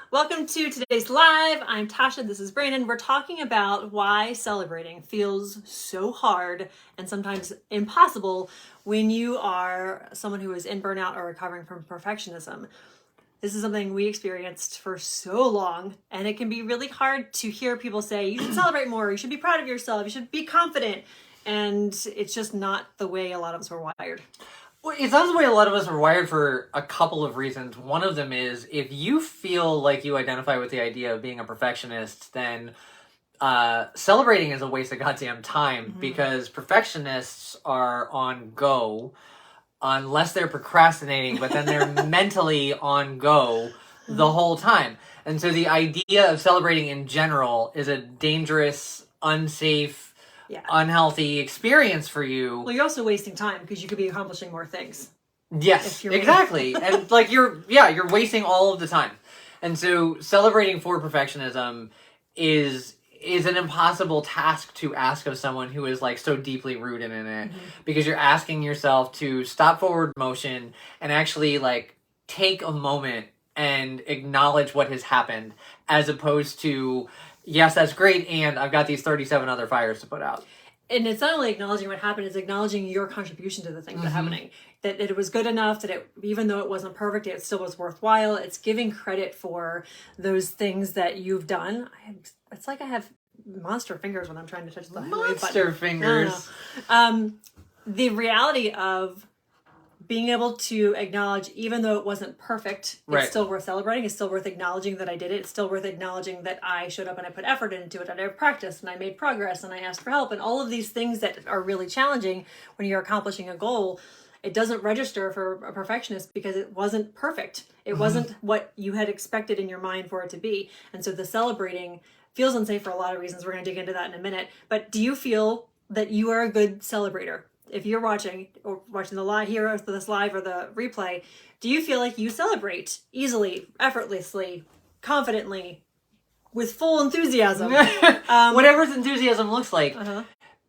Welcome to today's live. I'm Tasha. This is Brandon. We're talking about why celebrating feels so hard and sometimes impossible when you are someone who is in burnout or recovering from perfectionism. This is something we experienced for so long, and it can be really hard to hear people say, you should celebrate more, you should be proud of yourself, you should be confident. And it's just not the way a lot of us were wired. Well, it's not the way a lot of us are wired for a couple of reasons. One of them is if you feel like you identify with the idea of being a perfectionist, then celebrating is a waste of goddamn time because perfectionists are on go unless they're procrastinating, but then they're mentally on go the whole time. And so the idea of celebrating in general is a dangerous, unsafe, unhealthy experience for you. Well, you're also wasting time because you could be accomplishing more things. Yes, exactly. And like you're wasting all of the time. And so celebrating for perfectionism is an impossible task to ask of someone who is like so deeply rooted in it, because you're asking yourself to stop forward motion and actually like take a moment and acknowledge what has happened, as opposed to, yes, that's great, and I've got these 37 other fires to put out. And it's not only acknowledging what happened, it's acknowledging your contribution to the thing that's happening. That it was good enough, that it, even though it wasn't perfect, it still was worthwhile. It's giving credit for those things that you've done. It's like I have monster fingers when I'm trying to touch the monster fingers. The reality of being able to acknowledge, even though it wasn't perfect, it's still worth celebrating. It's still worth acknowledging that I did it. It's still worth acknowledging that I showed up and I put effort into it, and I practiced and I made progress and I asked for help, and all of these things that are really challenging when you're accomplishing a goal. It doesn't register for a perfectionist because it wasn't perfect. It wasn't what you had expected in your mind for it to be. And so the celebrating feels unsafe for a lot of reasons. We're going to dig into that in a minute. But do you feel that you are a good celebrator? If you're watching the live here, or this live or the replay, do you feel like you celebrate easily, effortlessly, confidently, with full enthusiasm? Whatever enthusiasm looks like.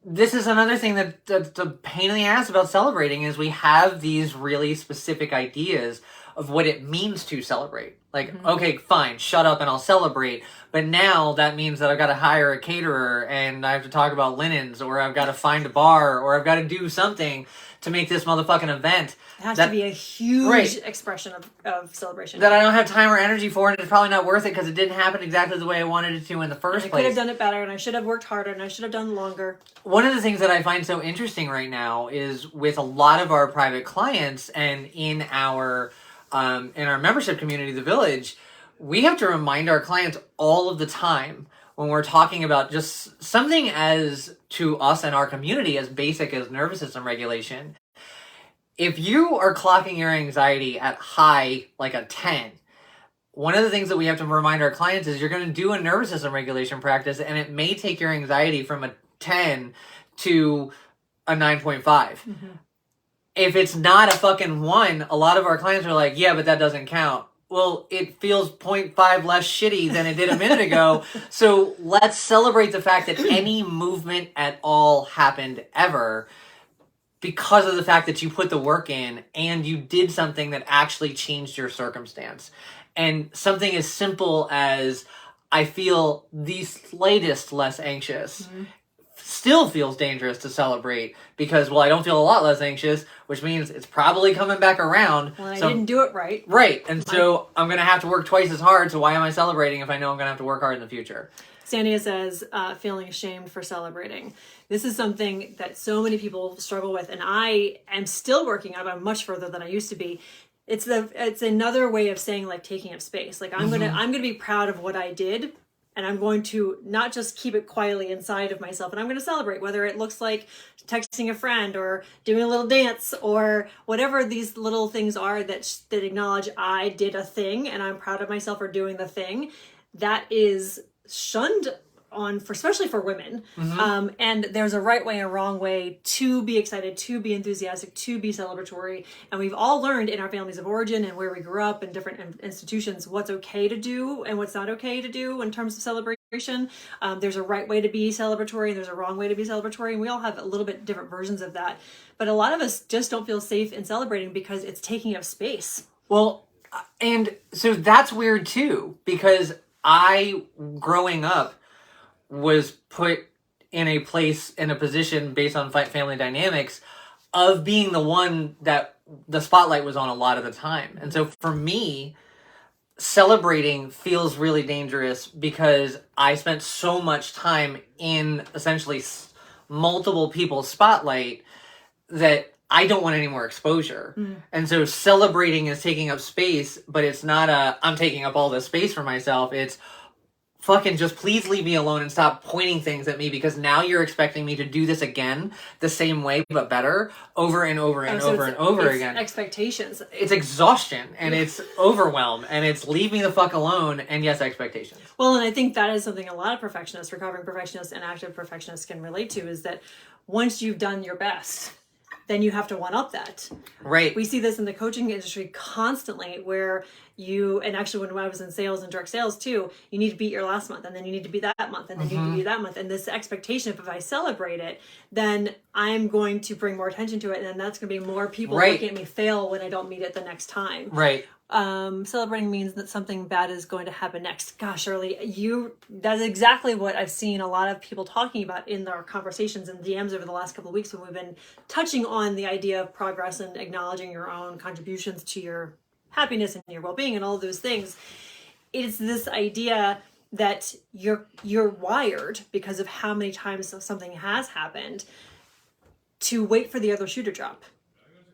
This is another thing that's a pain in the ass about celebrating, is we have these really specific ideas of what it means to celebrate. Like, okay, fine, shut up and I'll celebrate. But now that means that I've got to hire a caterer and I have to talk about linens, or I've got to find a bar, or I've got to do something to make this motherfucking event. It has to be a huge expression of celebration. That I don't have time or energy for, and it's probably not worth it because it didn't happen exactly the way I wanted it to in the first place. I could have done it better, and I should have worked harder, and I should have done longer. One of the things that I find so interesting right now is with a lot of our private clients and in our membership community, The Village, we have to remind our clients all of the time when we're talking about just something as, to us and our community, as basic as nervous system regulation. If you are clocking your anxiety at high, like a 10, one of the things that we have to remind our clients is you're going to do a nervous system regulation practice, and it may take your anxiety from a 10 to a 9.5. If it's not a fucking 1, a lot of our clients are like, yeah, but that doesn't count. Well, it feels 0.5 less shitty than it did a minute ago. So let's celebrate the fact that any movement at all happened ever because of the fact that you put the work in and you did something that actually changed your circumstance. And something as simple as, I feel the slightest less anxious, still feels dangerous to celebrate, because, well, I don't feel a lot less anxious, which means it's probably coming back around. Well, I didn't do it right. Right. And so I'm going to have to work twice as hard. So why am I celebrating if I know I'm going to have to work hard in the future? Sandia says, feeling ashamed for celebrating. This is something that so many people struggle with, and I am still working on it. I'm much further than I used to be. It's another way of saying, like, taking up space. Like, I'm gonna be proud of what I did, and I'm going to not just keep it quietly inside of myself, and I'm going to celebrate, whether it looks like texting a friend or doing a little dance or whatever these little things are that acknowledge I did a thing and I'm proud of myself for doing the thing. That is shunned on, especially for women. And there's a right way and a wrong way to be excited, to be enthusiastic, to be celebratory. And we've all learned in our families of origin and where we grew up in different institutions what's okay to do and what's not okay to do in terms of celebration. There's a right way to be celebratory and there's a wrong way to be celebratory. And we all have a little bit different versions of that. But a lot of us just don't feel safe in celebrating because it's taking up space. Well, And so that's weird too, because I, growing up, was put in a place, in a position based on family dynamics of being the one that the spotlight was on a lot of the time. And so for me, celebrating feels really dangerous because I spent so much time in essentially multiple people's spotlight that I don't want any more exposure. And so celebrating is taking up space, but it's not I'm taking up all this space for myself. It's fucking just please leave me alone and stop pointing things at me, because now you're expecting me to do this again the same way but better over and over and over and over again. Expectations. It's exhaustion and it's overwhelm and it's leave me the fuck alone, and yes, expectations. Well, and I think that is something a lot of perfectionists, recovering perfectionists and active perfectionists can relate to, is that once you've done your best, then you have to one up that. Right. We see this in the coaching industry constantly, where you, and actually when I was in sales and direct sales too, you need to beat your last month, and then you need to be that month, and then you need to be that month. And this expectation of, if I celebrate it, then I'm going to bring more attention to it, and then that's going to be more people looking at me fail when I don't meet it the next time. Right. Celebrating means that something bad is going to happen next. Gosh, Shirley, that's exactly what I've seen a lot of people talking about in our conversations and DMs over the last couple of weeks, when we've been touching on the idea of progress and acknowledging your own contributions to your happiness and your well-being and all of those things. It's this idea that you're wired, because of how many times something has happened, to wait for the other shoe to drop.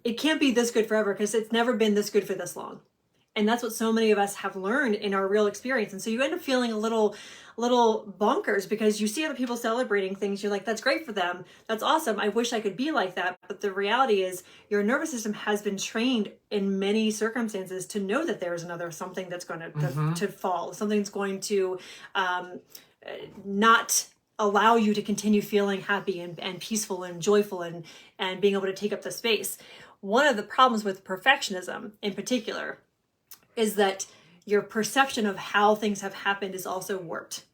It can't be this good forever, because it's never been this good for this long. And that's what so many of us have learned in our real experience. And so you end up feeling a little bonkers, because you see other people celebrating things. You're like, that's great for them. That's awesome. I wish I could be like that. But the reality is, your nervous system has been trained in many circumstances to know that there's another something that's going to fall. Something's going to not allow you to continue feeling happy and peaceful and joyful and being able to take up the space. One of the problems with perfectionism in particular is that your perception of how things have happened is also warped.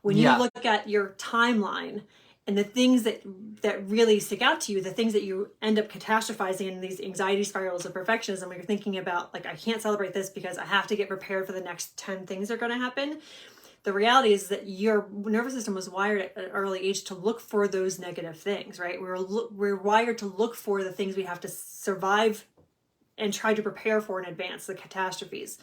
When you look at your timeline and the things that really stick out to you, the things that you end up catastrophizing in these anxiety spirals of perfectionism, where you're thinking about, like, I can't celebrate this because I have to get prepared for the next 10 things that are going to happen. The reality is that your nervous system was wired at an early age to look for those negative things, right? We're wired to look for the things we have to survive and try to prepare for in advance, the catastrophes.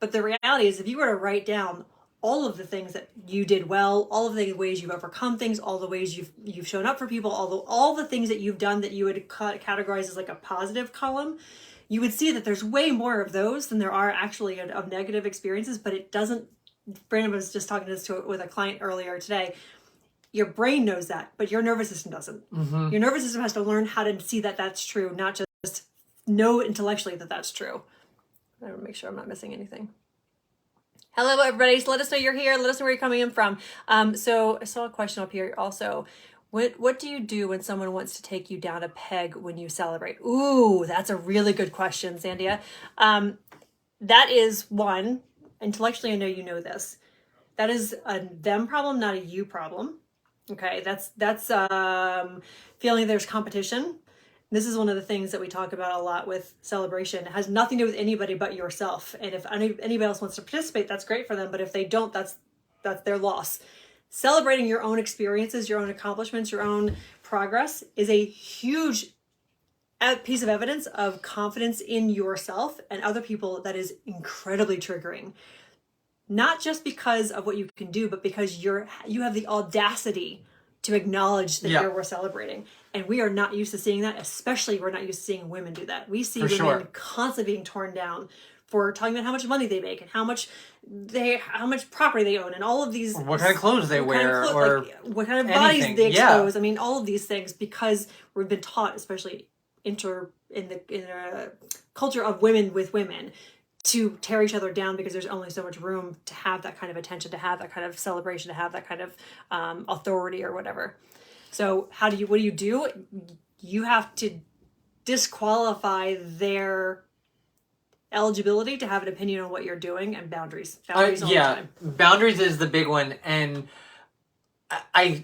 But the reality is, if you were to write down all of the things that you did well, all of the ways you've overcome things, all the ways you've shown up for people, all the things that you've done that you would categorize as like a positive column, you would see that there's way more of those than there are actually of negative experiences. But it doesn't. Brandon was just talking with a client earlier today. Your brain knows that, but your nervous system doesn't. Your nervous system has to learn how to see that that's true, not just know intellectually that that's true. I want to make sure I'm not missing anything. Hello, everybody. So let us know you're here. Let us know where you're coming in from. So I saw a question up here also. What do you do when someone wants to take you down a peg when you celebrate? Ooh, that's a really good question, Zandia. That is one. Intellectually, I know you know this. That is a them problem, not a you problem. Okay, that's feeling there's competition. This is one of the things that we talk about a lot with celebration. It has nothing to do with anybody but yourself. And if anybody else wants to participate, that's great for them. But if they don't, that's their loss. Celebrating your own experiences, your own accomplishments, your own progress is a huge piece of evidence of confidence in yourself and other people that is incredibly triggering. Not just because of what you can do, but because you have the audacity to acknowledge that you're worth celebrating. And we are not used to seeing that, especially we're not used to seeing women do that. We see women constantly being torn down for talking about how much money they make and how much property they own and all of these. What kind of clothes they wear, or like, what kind of bodies they expose. I mean, all of these things, because we've been taught, especially in the culture of women with women, to tear each other down because there's only so much room to have that kind of attention, to have that kind of celebration, to have that kind of authority or whatever. So what do you do? You have to disqualify their eligibility to have an opinion on what you're doing, and boundaries all the time. Boundaries is the big one. And I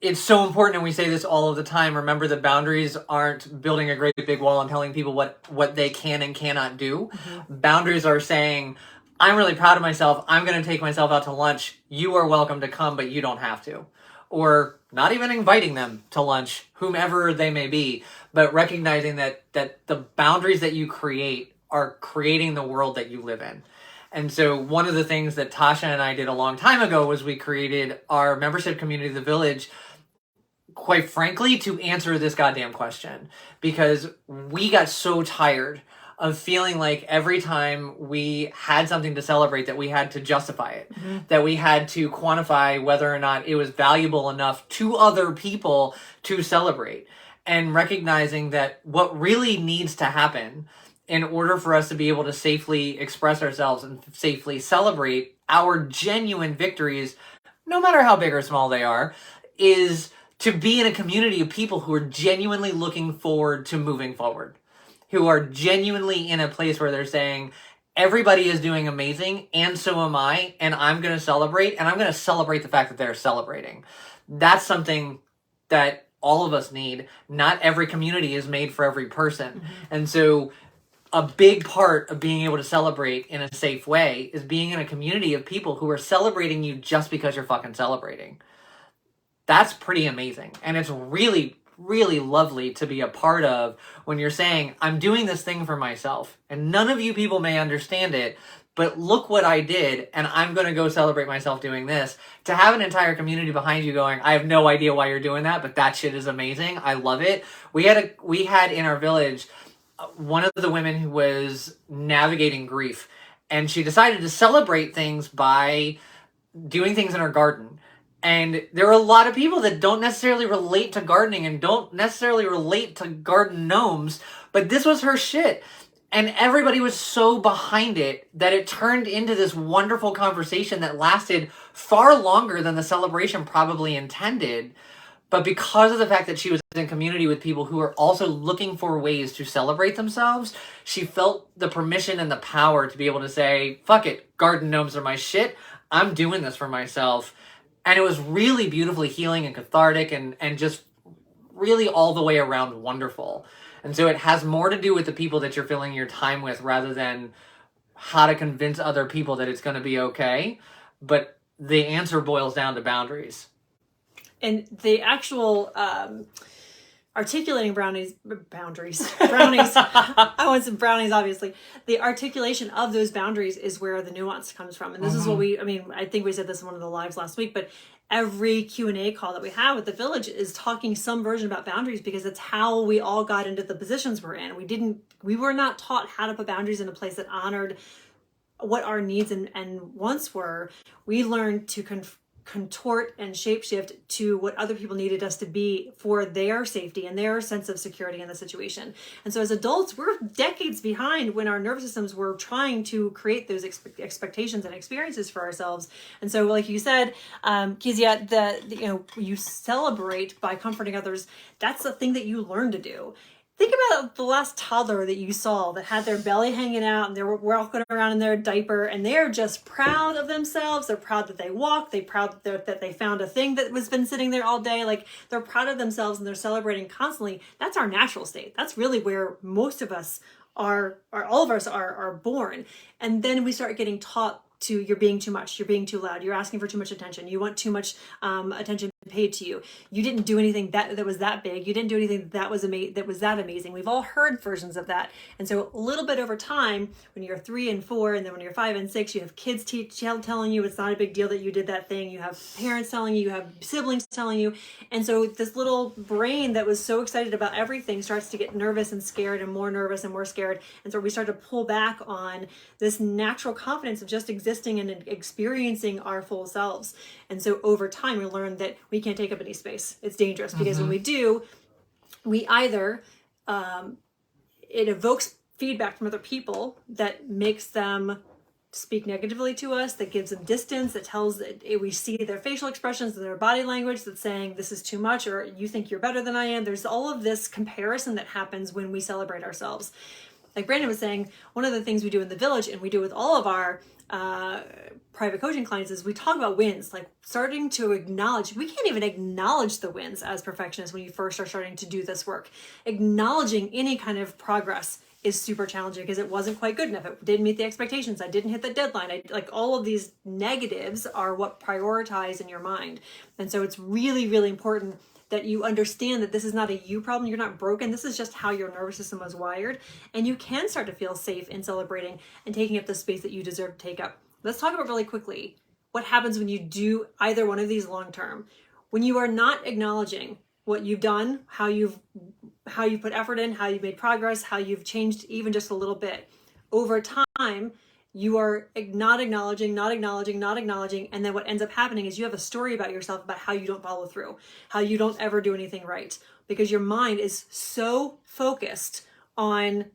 it's so important, and we say this all of the time. Remember that boundaries aren't building a great big wall and telling people what they can and cannot do. Boundaries are saying, I'm really proud of myself. I'm going to take myself out to lunch. You are welcome to come, but you don't have to. Or not even inviting them to lunch, whomever they may be, but recognizing that the boundaries that you create are creating the world that you live in. And so one of the things that Tasha and I did a long time ago was we created our membership community, The Village, quite frankly, to answer this goddamn question. Because we got so tired of feeling like every time we had something to celebrate that we had to justify it, that we had to quantify whether or not it was valuable enough to other people to celebrate. And recognizing that what really needs to happen in order for us to be able to safely express ourselves and safely celebrate our genuine victories, no matter how big or small they are, is to be in a community of people who are genuinely looking forward to moving forward, who are genuinely in a place where they're saying, everybody is doing amazing, and so am I, and I'm going to celebrate, and I'm going to celebrate the fact that they're celebrating. That's something that all of us need. Not every community is made for every person. And so a big part of being able to celebrate in a safe way is being in a community of people who are celebrating you just because you're fucking celebrating. That's pretty amazing. And it's really, really lovely to be a part of when you're saying, I'm doing this thing for myself. And none of you people may understand it, but look what I did, and I'm going to go celebrate myself doing this. To have an entire community behind you going, I have no idea why you're doing that, but that shit is amazing. I love it. We had in our village one of the women who was navigating grief, and she decided to celebrate things by doing things in her garden. And there are a lot of people that don't necessarily relate to gardening and don't necessarily relate to garden gnomes, but this was her shit. And everybody was so behind it that it turned into this wonderful conversation that lasted far longer than the celebration probably intended. But because of the fact that she was in community with people who are also looking for ways to celebrate themselves, she felt the permission and the power to be able to say, fuck it, garden gnomes are my shit. I'm doing this for myself. And it was really beautifully healing and cathartic and just really all the way around wonderful. And so it has more to do with the people that you're filling your time with rather than how to convince other people that it's going to be okay. But the answer boils down to boundaries. And the actual articulating boundaries. I want some brownies, obviously. The articulation of those boundaries is where the nuance comes from. And this is what I think we said this in one of the lives last week, but every Q&A call that we have with the village is talking some version about boundaries because it's how we all got into the positions we're in. We were not taught how to put boundaries in a place that honored what our needs and wants were. We learned to contort and shapeshift to what other people needed us to be for their safety and their sense of security in the situation. And so as adults, we're decades behind when our nervous systems were trying to create those expectations and experiences for ourselves. And so, like you said, Kezia, you celebrate by comforting others. That's the thing that you learn to do. Think about the last toddler that you saw that had their belly hanging out and they were walking around in their diaper and they're just proud of themselves. They're proud that they walked. They're proud that they found a thing that was been sitting there all day. Like they're proud of themselves and they're celebrating constantly. That's our natural state. That's really where most of us all of us are born. And then we start getting taught to you're being too much, you're being too loud, you're asking for too much attention, you want too much attention paid to you, you didn't do anything that was that big, you didn't do anything that was that amazing. We've all heard versions of that. And so a little bit over time, when you're 3 and 4, and then when you're 5 and 6, you have kids telling you it's not a big deal that you did that thing, you have parents telling you have siblings telling you, and so this little brain that was so excited about everything starts to get nervous and scared and more nervous and more scared. And so we start to pull back on this natural confidence of just existing and experiencing our full selves. And so over time, we learn that we can't take up any space. It's dangerous because when we do, we either, it evokes feedback from other people that makes them speak negatively to us, that gives them distance, that tells that we see their facial expressions and their body language that's saying this is too much or you think you're better than I am. There's all of this comparison that happens when we celebrate ourselves. like Brandon was saying, one of the things we do in the village and we do with all of our private coaching clients is we talk about wins, like starting to acknowledge. We can't even acknowledge the wins as perfectionists when you first are starting to do this work. Acknowledging any kind of progress is super challenging because it wasn't quite good enough. It didn't meet the expectations. I didn't hit the deadline. Like all of these negatives are what prioritize in your mind. And so it's really, really important that you understand that this is not a you problem. You're not broken. This is just how your nervous system was wired. And you can start to feel safe in celebrating and taking up the space that you deserve to take up. Let's talk about really quickly what happens when you do either one of these long term. When you are not acknowledging what you've done, how you've put effort in, how you've made progress, how you've changed even just a little bit. Over time, you are not acknowledging, and then what ends up happening is you have a story about yourself about how you don't follow through, how you don't ever do anything right, because your mind is so focused on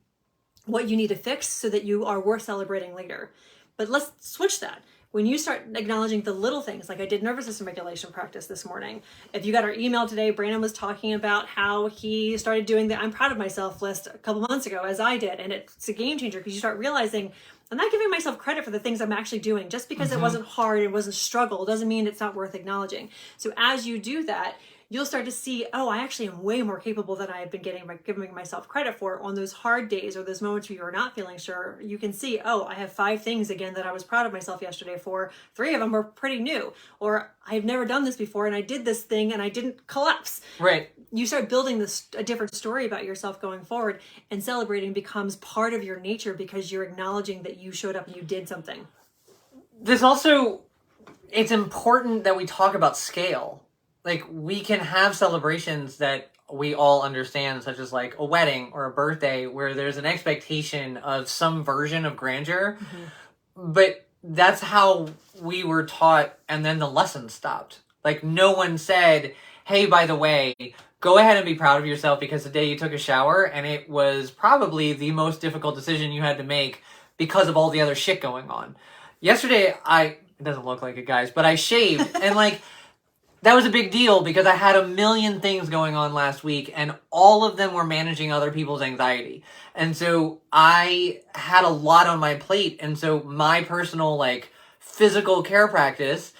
what you need to fix so that you are worth celebrating later. But let's switch that. When you start acknowledging the little things, like I did nervous system regulation practice this morning. If you got our email today, Brandon was talking about how he started doing the I'm proud of myself list a couple months ago, as I did. And it's a game changer because you start realizing I'm not giving myself credit for the things I'm actually doing. Just because it wasn't hard, it wasn't a struggle, doesn't mean it's not worth acknowledging. So as you do that, you'll start to see, oh, I actually am way more capable than I have been giving myself credit for. On those hard days or those moments where you are not feeling sure, you can see, oh, I have 5 things again that I was proud of myself yesterday for. 3 of them were pretty new. Or I've never done this before and I did this thing and I didn't collapse. Right. You start building a different story about yourself going forward, and celebrating becomes part of your nature because you're acknowledging that you showed up and you did something. This also, it's important that we talk about scale. Like, we can have celebrations that we all understand, such as like a wedding or a birthday, where there's an expectation of some version of grandeur. But that's how we were taught, and then the lesson stopped. Like, no one said, hey, by the way, go ahead and be proud of yourself because today you took a shower and it was probably the most difficult decision you had to make because of all the other shit going on. Yesterday, it doesn't look like it, guys, but I shaved and like, that was a big deal because I had a million things going on last week and all of them were managing other people's anxiety. And so I had a lot on my plate. And so my personal like physical care practice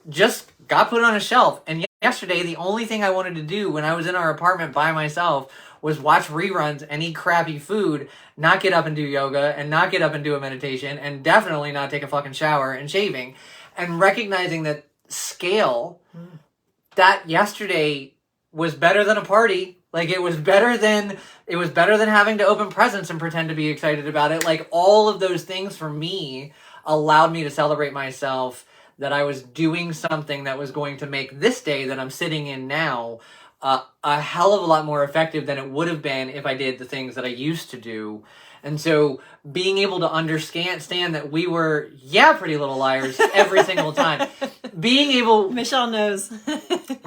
just got put on a shelf. And yesterday, the only thing I wanted to do when I was in our apartment by myself was watch reruns and eat crappy food, not get up and do yoga and not get up and do a meditation and definitely not take a fucking shower and shaving. And recognizing that scale... that yesterday was better than a party. Like, it was better than having to open presents and pretend to be excited about it. Like, all of those things for me allowed me to celebrate myself, that I was doing something that was going to make this day that I'm sitting in now a hell of a lot more effective than it would have been if I did the things that I used to do. And so being able to understand that we were, Pretty Little Liars every single time. Michelle knows.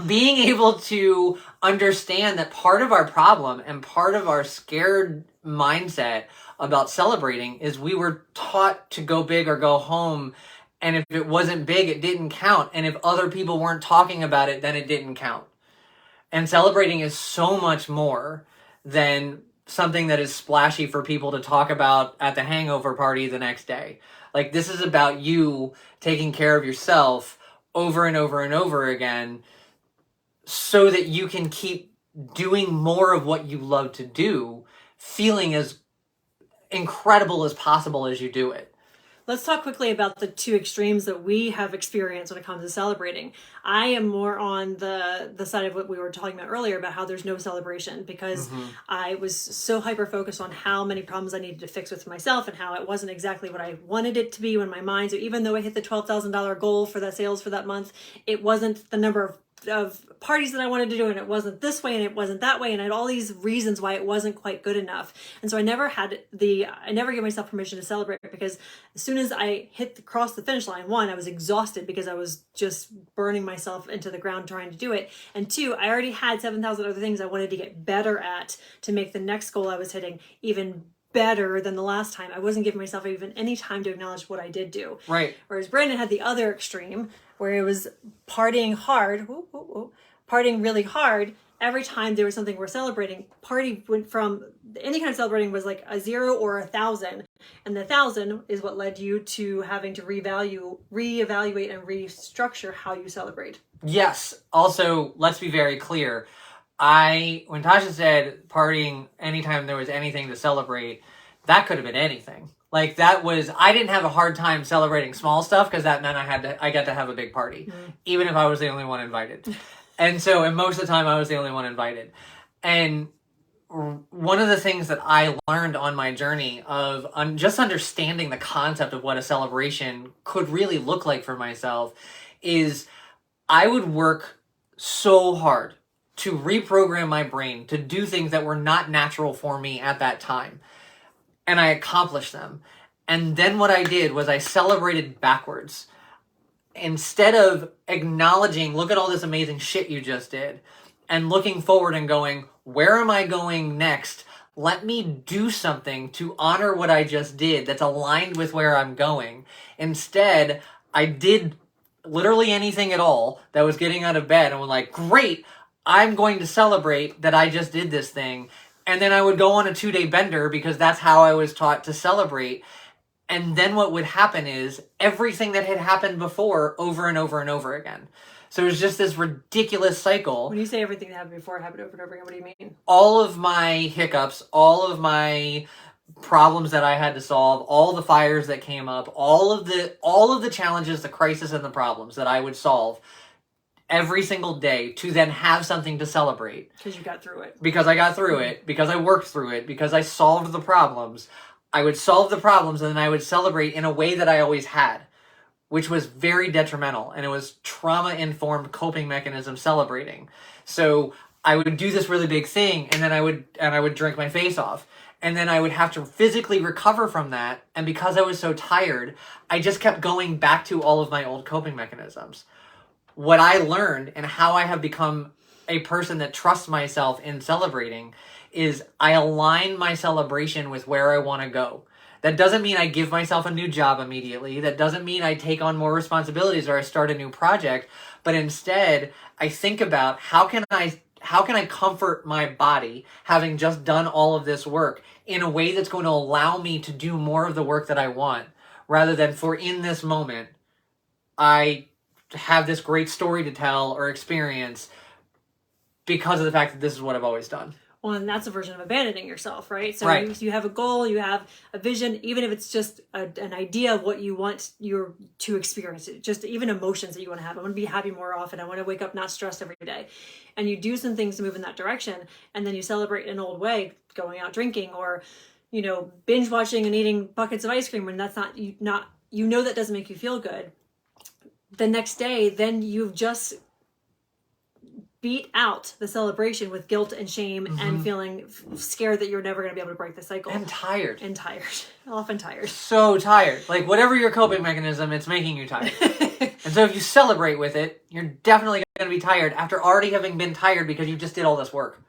Being able to understand that part of our problem and part of our scared mindset about celebrating is we were taught to go big or go home. And if it wasn't big, it didn't count. And if other people weren't talking about it, then it didn't count. And celebrating is so much more than something that is splashy for people to talk about at the hangover party the next day. Like, this is about you taking care of yourself over and over and over again so that you can keep doing more of what you love to do, feeling as incredible as possible as you do it. Let's talk quickly about the 2 extremes that we have experienced when it comes to celebrating. I am more on the side of what we were talking about earlier about how there's no celebration because I was so hyper-focused on how many problems I needed to fix with myself and how it wasn't exactly what I wanted it to be in my mind. So even though I hit the $12,000 goal for the sales for that month, it wasn't the number of parties that I wanted to do, and it wasn't this way and it wasn't that way, and I had all these reasons why it wasn't quite good enough. And so I never gave myself permission to celebrate, because as soon as I crossed the finish line, 1, I was exhausted because I was just burning myself into the ground trying to do it, and 2, I already had 7,000 other things I wanted to get better at to make the next goal I was hitting even better than the last time. I wasn't giving myself even any time to acknowledge what I did do. Right. Whereas Brandon had the other extreme where it was partying hard, partying really hard, every time there was something we're celebrating, party went from any kind of celebrating was like a 0 or 1,000. And the 1,000 is what led you to having to reevaluate and restructure how you celebrate. Yes. Also, let's be very clear. When Tasha said partying anytime there was anything to celebrate, that could have been anything. Like I didn't have a hard time celebrating small stuff because that meant I got to have a big party, even if I was the only one invited. And most of the time I was the only one invited. And one of the things that I learned on my journey of just understanding the concept of what a celebration could really look like for myself is I would work so hard to reprogram my brain to do things that were not natural for me at that time. And I accomplished them. And then what I did was I celebrated backwards. Instead of acknowledging, look at all this amazing shit you just did, and looking forward and going, where am I going next? Let me do something to honor what I just did that's aligned with where I'm going. Instead, I did literally anything at all that was getting out of bed and was like, great, I'm going to celebrate that I just did this thing. And then I would go on a 2-day bender because that's how I was taught to celebrate. And then what would happen is everything that had happened before over and over and over again. So it was just this ridiculous cycle. When you say everything that happened before happened over and over again, what do you mean? All of my hiccups, all of my problems that I had to solve, all the fires that came up, all of the challenges, the crisis and the problems that I would solve every single day to then have something to celebrate. Because you got through it. Because I got through it, because I worked through it, because I solved the problems. I would solve the problems and then I would celebrate in a way that I always had, which was very detrimental. And it was trauma-informed coping mechanism celebrating. So I would do this really big thing and then I would drink my face off. And then I would have to physically recover from that. And because I was so tired, I just kept going back to all of my old coping mechanisms. What I learned and how I have become a person that trusts myself in celebrating is I align my celebration with where I want to go. That doesn't mean I give myself a new job immediately. That doesn't mean I take on more responsibilities or I start a new project. But instead, I think about how can I comfort my body having just done all of this work in a way that's going to allow me to do more of the work that I want, rather than for in this moment, I have this great story to tell or experience because of the fact that this is what I've always done. Well, and that's a version of abandoning yourself, right? So right. You have a goal, you have a vision, even if it's just an idea of what you want to experience, just even emotions that you want to have. I want to be happy more often. I want to wake up not stressed every day. And you do some things to move in that direction, and then you celebrate in an old way, going out drinking or, binge watching and eating buckets of ice cream when that's not that doesn't make you feel good. The next day, then you've just beat out the celebration with guilt and shame and feeling scared that you're never going to be able to break the cycle. And tired. Often tired. So tired. Like whatever your coping mechanism, it's making you tired. And so if you celebrate with it, you're definitely going to be tired after already having been tired because you just did all this work.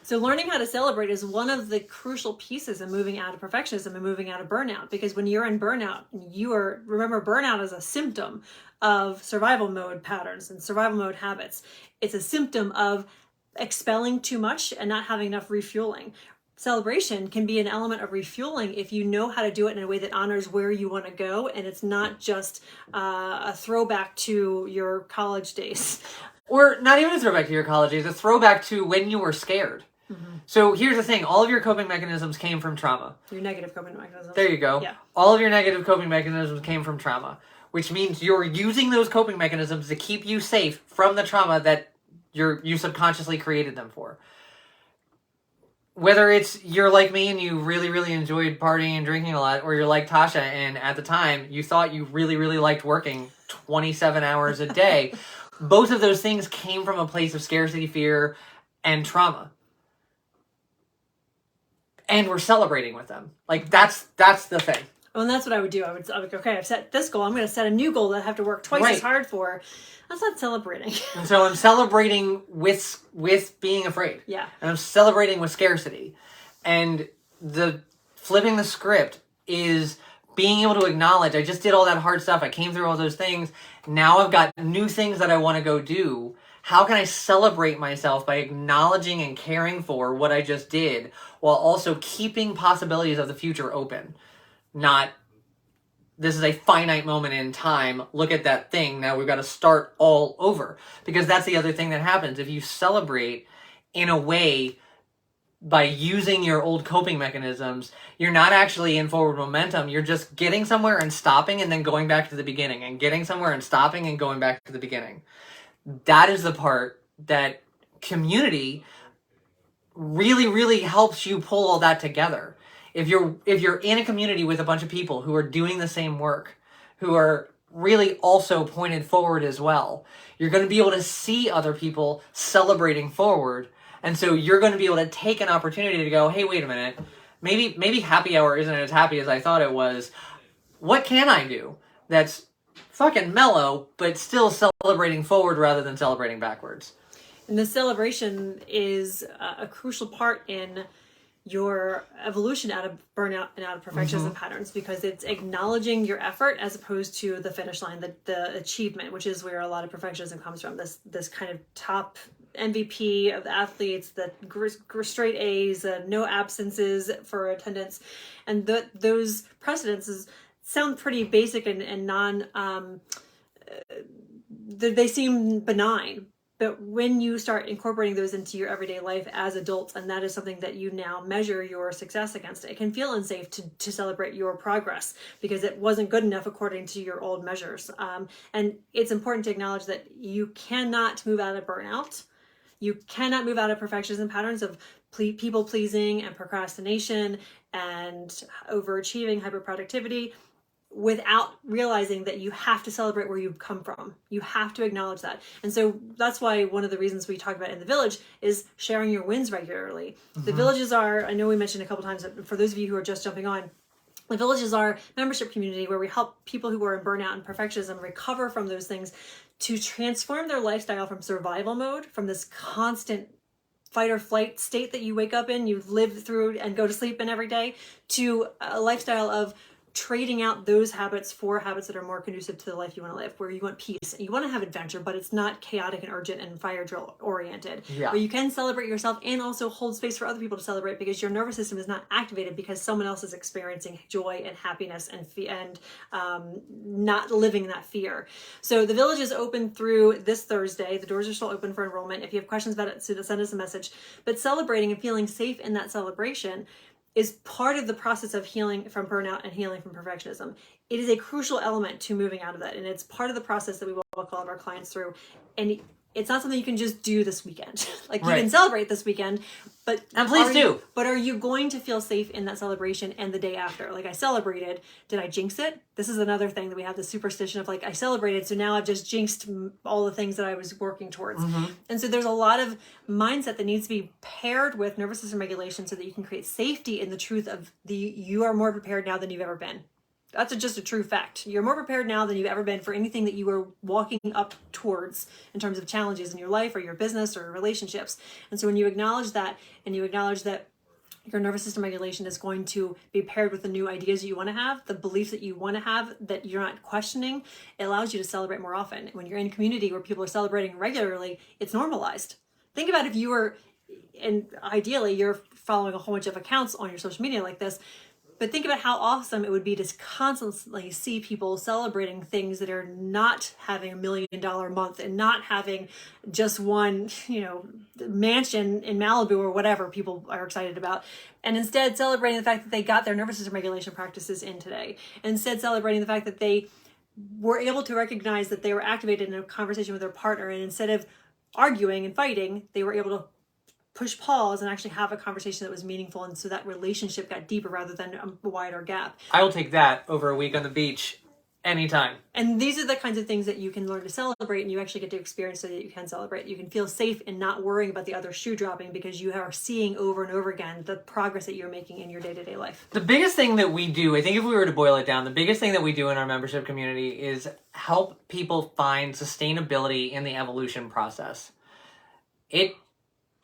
So learning how to celebrate is one of the crucial pieces in moving out of perfectionism and moving out of burnout. Because when you're in burnout, remember burnout is a symptom of survival mode patterns and survival mode habits. It's a symptom of expelling too much and not having enough refueling. Celebration can be an element of refueling if you know how to do it in a way that honors where you want to go, and it's not just a throwback to your college days. Or not even a throwback to your college days, a throwback to when you were scared. So here's the thing. All of your coping mechanisms came from trauma. Your negative coping mechanisms. There you go. Yeah. All of your negative coping mechanisms came from trauma, which means you're using those coping mechanisms to keep you safe from the trauma that you subconsciously created them for. Whether it's you're like me and you really, really enjoyed partying and drinking a lot, or you're like Tasha and at the time you thought you really, really liked working 27 hours a day, both of those things came from a place of scarcity, fear, and trauma. And we're celebrating with them. Like, that's the thing. Well, and that's what I would do. I would okay, I've set this goal. I'm going to set a new goal that I have to work twice as hard for. That's not celebrating. And so I'm celebrating with being afraid. Yeah. And I'm celebrating with scarcity. And the flipping the script is being able to acknowledge, I just did all that hard stuff. I came through all those things. Now I've got new things that I want to go do. how can I celebrate myself by acknowledging and caring for what I just did while also keeping possibilities of the future open? Not, this is a finite moment in time, look at that thing, now we've got to start all over. Because that's the other thing that happens. If you celebrate in a way by using your old coping mechanisms, you're not actually in forward momentum. You're just getting somewhere and stopping and then going back to the beginning, and getting somewhere and stopping and going back to the beginning. That is the part that community really, really helps you pull all that together. If you're in a community with a bunch of people who are doing the same work, who are really also pointed forward as well, you're going to be able to see other people celebrating forward. And so you're going to be able to take an opportunity to go, hey, wait a minute, maybe happy hour isn't as happy as I thought it was. What can I do that's fucking mellow, but still celebrating forward rather than celebrating backwards? And the celebration is a crucial part in your evolution out of burnout and out of perfectionism patterns, because it's acknowledging your effort as opposed to the finish line, the achievement, which is where a lot of perfectionism comes from. This kind of top MVP of the athletes, the straight A's, no absences for attendance, and those precedences sound pretty basic and non. They seem benign. But when you start incorporating those into your everyday life as adults, and that is something that you now measure your success against, it can feel unsafe to celebrate your progress because it wasn't good enough according to your old measures. And it's important to acknowledge that you cannot move out of burnout. You cannot move out of perfectionism patterns of people pleasing and procrastination and overachieving, hyperproductivity, without realizing that you have to celebrate where you've come from. You have to acknowledge that. And so that's why one of the reasons we talk about in the village is sharing your wins regularly. The villages are, I know we mentioned a couple times, for those of you who are just jumping on, the village is our membership community where we help people who are in burnout and perfectionism recover from those things to transform their lifestyle from survival mode, from this constant fight or flight state that you wake up in, you live through and go to sleep in every day, to a lifestyle of trading out those habits for habits that are more conducive to the life you want to live, where you want peace and you want to have adventure, but it's not chaotic and urgent and fire drill oriented. Yeah. Where you can celebrate yourself and also hold space for other people to celebrate, because your nervous system is not activated because someone else is experiencing joy and happiness and not living that fear. So the village is open through this Thursday. The doors are still open for enrollment. If you have questions about it, so send us a message. But celebrating and feeling safe in that celebration is part of the process of healing from burnout and healing from perfectionism. It is a crucial element to moving out of that. And it's part of the process that we walk all of our clients through. And it's not something you can just do this weekend. Like you can celebrate this weekend, but please do. But are you going to feel safe in that celebration and the day after? Like, I celebrated, did I jinx it? This is another thing that we have, the superstition of like, I celebrated, so now I've just jinxed all the things that I was working towards. And so there's a lot of mindset that needs to be paired with nervous system regulation so that you can create safety in the truth of you are more prepared now than you've ever been. That's just a true fact. You're more prepared now than you've ever been for anything that you were walking up towards in terms of challenges in your life or your business or relationships. And so when you acknowledge that, and you acknowledge that your nervous system regulation is going to be paired with the new ideas that you want to have, the beliefs that you want to have that you're not questioning, it allows you to celebrate more often. When you're in a community where people are celebrating regularly, it's normalized. Think about if you were, and ideally you're following a whole bunch of accounts on your social media like this, but think about how awesome it would be to constantly see people celebrating things that are not having $1 million month and not having just one, mansion in Malibu or whatever people are excited about. And instead celebrating the fact that they got their nervous system regulation practices in today. Instead celebrating the fact that they were able to recognize that they were activated in a conversation with their partner. And instead of arguing and fighting, they were able to push pause and actually have a conversation that was meaningful, and so that relationship got deeper rather than a wider gap. I will take that over a week on the beach anytime. And these are the kinds of things that you can learn to celebrate, and you actually get to experience so that you can celebrate. You can feel safe in not worrying about the other shoe dropping because you are seeing over and over again the progress that you're making in your day-to-day life. The biggest thing that we do, I think if we were to boil it down, the biggest thing that we do in our membership community is help people find sustainability in the evolution process. It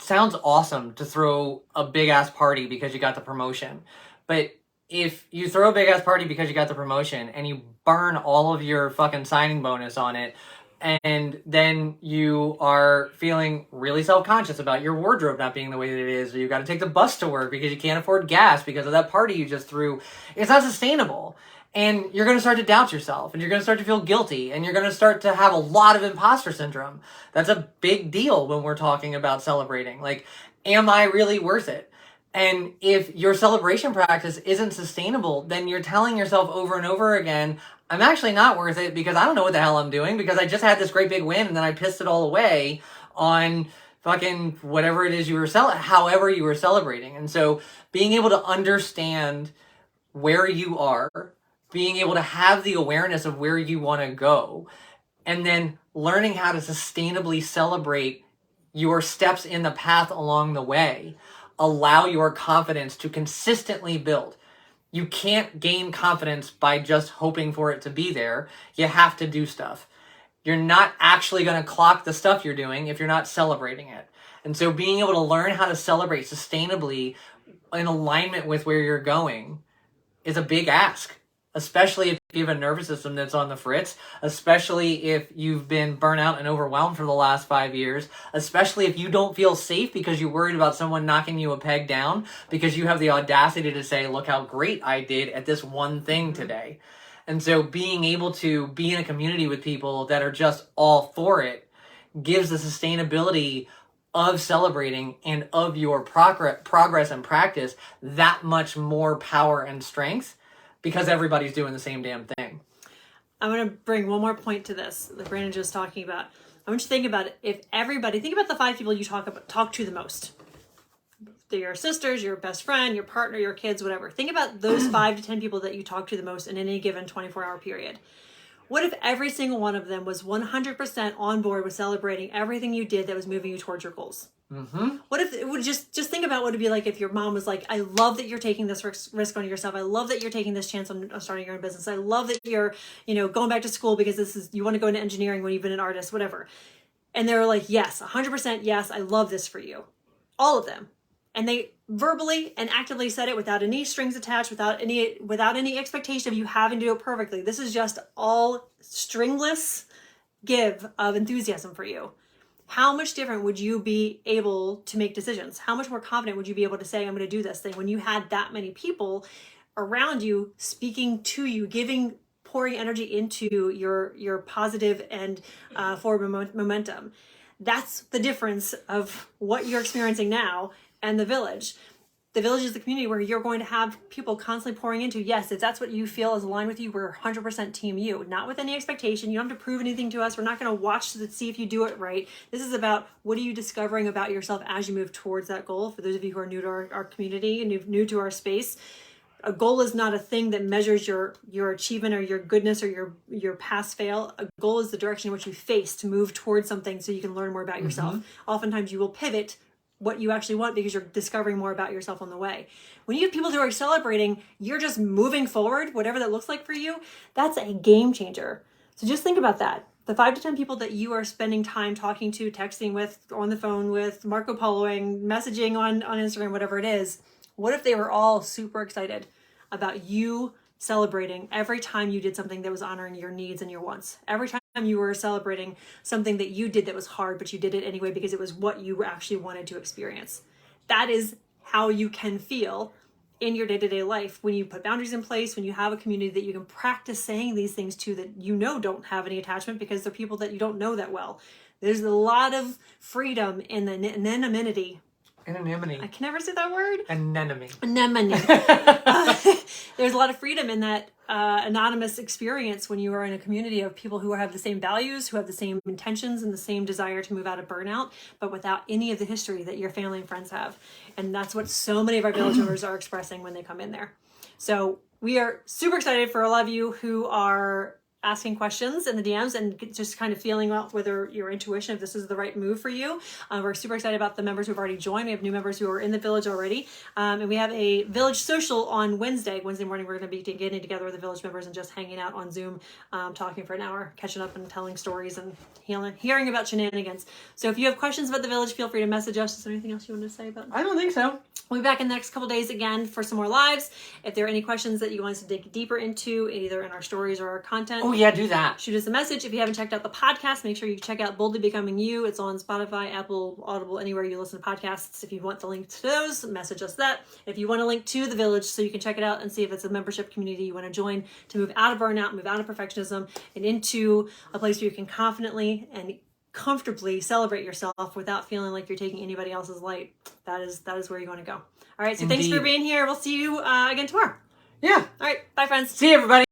sounds awesome to throw a big ass party because you got the promotion. But if you throw a big ass party because you got the promotion and you burn all of your fucking signing bonus on it, and then you are feeling really self-conscious about your wardrobe not being the way that it is, or you got to take the bus to work because you can't afford gas because of that party you just threw. It's not sustainable. And you're going to start to doubt yourself, and you're going to start to feel guilty, and you're going to start to have a lot of imposter syndrome. That's a big deal when we're talking about celebrating. Like, am I really worth it? And if your celebration practice isn't sustainable, then you're telling yourself over and over again, I'm actually not worth it because I don't know what the hell I'm doing, because I just had this great big win and then I pissed it all away on fucking whatever it is you were however you were celebrating. And so being able to understand where you are, being able to have the awareness of where you want to go, and then learning how to sustainably celebrate your steps in the path along the way, allow your confidence to consistently build. You can't gain confidence by just hoping for it to be there. You have to do stuff. You're not actually going to clock the stuff you're doing if you're not celebrating it. And so being able to learn how to celebrate sustainably in alignment with where you're going is a big ask, especially if you have a nervous system that's on the fritz, especially if you've been burnt out and overwhelmed for the last 5 years, especially if you don't feel safe because you're worried about someone knocking you a peg down because you have the audacity to say, look how great I did at this one thing today. And so being able to be in a community with people that are just all for it gives the sustainability of celebrating and of your progress and practice that much more power and strength, because everybody's doing the same damn thing. I'm going to bring one more point to this that Brandon just talking about. I want you to think about it. If everybody, think about the 5 people you talk to the most. They're your sisters, your best friend, your partner, your kids, whatever. Think about those 5 to 10 people that you talk to the most in any given 24-hour period. What if every single one of them was 100% on board with celebrating everything you did that was moving you towards your goals? Mm-hmm. What if it would just think about what it'd be like if your mom was like, I love that you're taking this risk on yourself. I love that you're taking this chance on starting your own business. I love that you're, going back to school because you want to go into engineering when you've been an artist, whatever. And they were like, yes, 100% yes, I love this for you. All of them. And they verbally and actively said it without any strings attached, without any expectation of you having to do it perfectly. This is just all stringless give of enthusiasm for you. How much different would you be able to make decisions? How much more confident would you be able to say, I'm going to do this thing, when you had that many people around you speaking to you, pouring energy into your positive and forward momentum? That's the difference of what you're experiencing now and the village. The village is the community where you're going to have people constantly pouring into. Yes, if that's what you feel is aligned with you, we're 100% team you. Not with any expectation. You don't have to prove anything to us. We're not going to watch to see if you do it right. This is about, what are you discovering about yourself as you move towards that goal? For those of you who are new to our community and new to our space, a goal is not a thing that measures your achievement or your goodness or your pass fail. A goal is the direction in which you face to move towards something so you can learn more about yourself. Oftentimes you will pivot what you actually want because you're discovering more about yourself on the way. When you have people who are celebrating, you're just moving forward, whatever that looks like for you, that's a game changer. So just think about that. The 5 to 10 people that you are spending time talking to, texting with, on the phone with, Marco Poloing, messaging on Instagram, whatever it is, what if they were all super excited about you celebrating every time you did something that was honoring your needs and your wants? Every time you were celebrating something that you did that was hard, but you did it anyway because it was what you actually wanted to experience. That is how you can feel in your day-to-day life when you put boundaries in place, when you have a community that you can practice saying these things to that don't have any attachment because they're people that you don't know that well. There's a lot of freedom in the anonymity. Anonymity. I can never say that word. Anemone. There's a lot of freedom in that anonymous experience when you are in a community of people who have the same values, who have the same intentions and the same desire to move out of burnout, but without any of the history that your family and friends have. And that's what so many of our village members are expressing when they come in there. So we are super excited for a lot of you who are asking questions in the DMs and just kind of feeling out whether your intuition, if this is the right move for you. We're super excited about the members who've already joined. We have new members who are in the village already. And we have a village social on Wednesday morning. We're going to be getting together with the village members and just hanging out on Zoom, talking for an hour, catching up and telling stories and hearing about shenanigans. So if you have questions about the village, feel free to message us. Is there anything else you want to say about that? I don't think so. We'll be back in the next couple days again for some more lives. If there are any questions that you want us to dig deeper into, either in our stories or our content. Oh yeah, do that. Shoot us a message. If you haven't checked out the podcast, make sure you check out Boldly Becoming You. It's on Spotify, Apple, Audible, anywhere you listen to podcasts. If you want the link to those, message us that. If you want a link to the Village so you can check it out and see if it's a membership community you want to join to move out of burnout, move out of perfectionism, and into a place where you can confidently and comfortably celebrate yourself without feeling like you're taking anybody else's light, that is where you want to go. All right, so thanks for being here. We'll see you again tomorrow. Yeah. All right, bye, friends. See you, everybody.